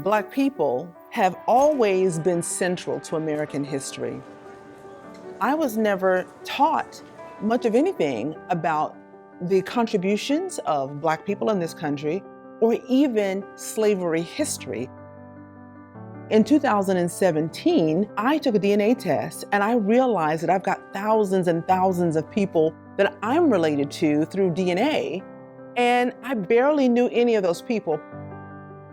Black people have always been central to American history. I was never taught much of anything about the contributions of Black people in this country or even slavery history. In 2017, I took a DNA test and I realized that I've got thousands and thousands of people that I'm related to through DNA, and I barely knew any of those people.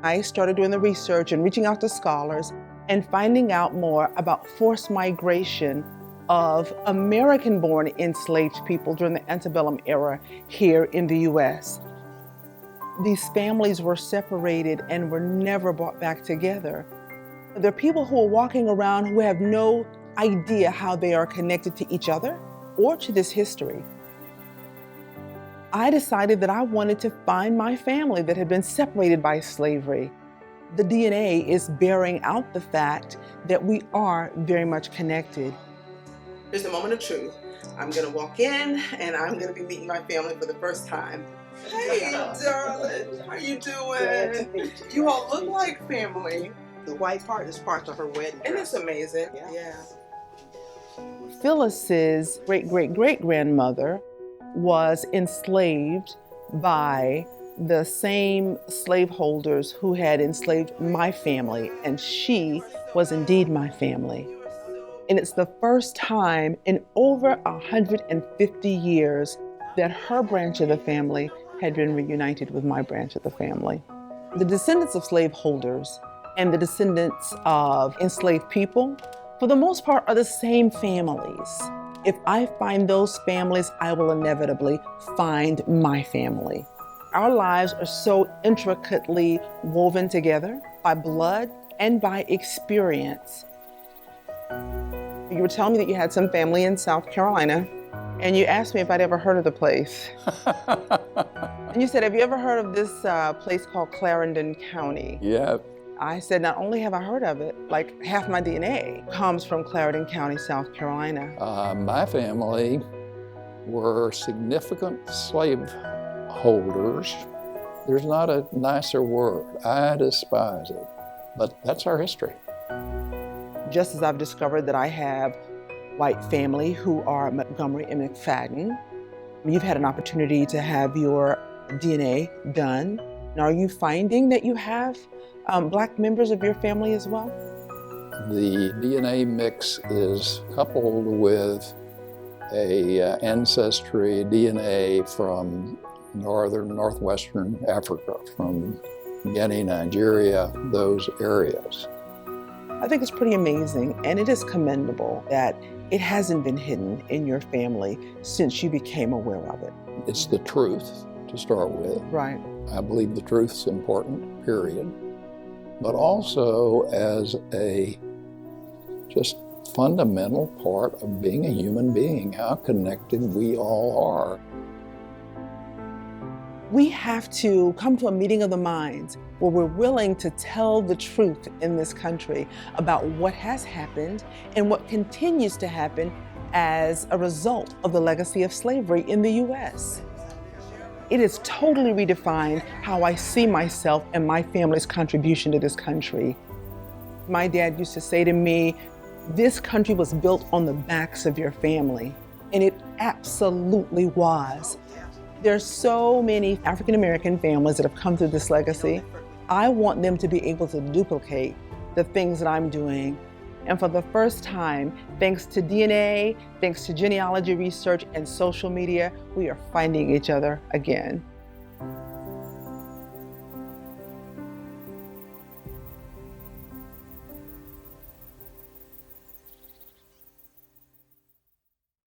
I started doing the research and reaching out to scholars and finding out more about forced migration of American-born enslaved people during the Antebellum era here in the US. These families were separated and were never brought back together. There are people who are walking around who have no idea how they are connected to each other or to this history. I decided that I wanted to find my family that had been separated by slavery. The DNA is bearing out the fact that we are very much connected. Here's the moment of truth. I'm gonna walk in and I'm gonna be meeting my family for the first time. Hey, darling, how you doing? You all look like family. The white part is part of her wedding dress. Isn't this amazing? Yeah. Phyllis's great-great-great-grandmother was enslaved by the same slaveholders who had enslaved my family, and she was indeed my family. And it's the first time in over 150 years that her branch of the family had been reunited with my branch of the family. The descendants of slaveholders and the descendants of enslaved people, for the most part, are the same families. If I find those families, I will inevitably find my family. Our lives are so intricately woven together by blood and by experience. You were telling me that you had some family in South Carolina, and you asked me if I'd ever heard of the place. And you said, have you ever heard of this place called Clarendon County? Yeah. I said, not only have I heard of it, like half my DNA comes from Clarendon County, South Carolina. My family were significant slave holders. There's not a nicer word. I despise it, but that's our history. Just as I've discovered that I have white family who are Montgomery and McFadden, you've had an opportunity to have your DNA done. Now, are you finding that you have Black members of your family as well? The DNA mix is coupled with a ancestry DNA from northwestern Africa, from Guinea, Nigeria, those areas. I think it's pretty amazing, and it is commendable that it hasn't been hidden in your family since you became aware of it. It's the truth to start with. Right. I believe the truth's important, period. But also as a just fundamental part of being a human being, how connected we all are. We have to come to a meeting of the minds where we're willing to tell the truth in this country about what has happened and what continues to happen as a result of the legacy of slavery in the US. It has totally redefined how I see myself and my family's contribution to this country. My dad used to say to me, this country was built on the backs of your family, and it absolutely was. There's so many African-American families that have come through this legacy. I want them to be able to duplicate the things that I'm doing. And for the first time, thanks to DNA, thanks to genealogy research and social media, we are finding each other again.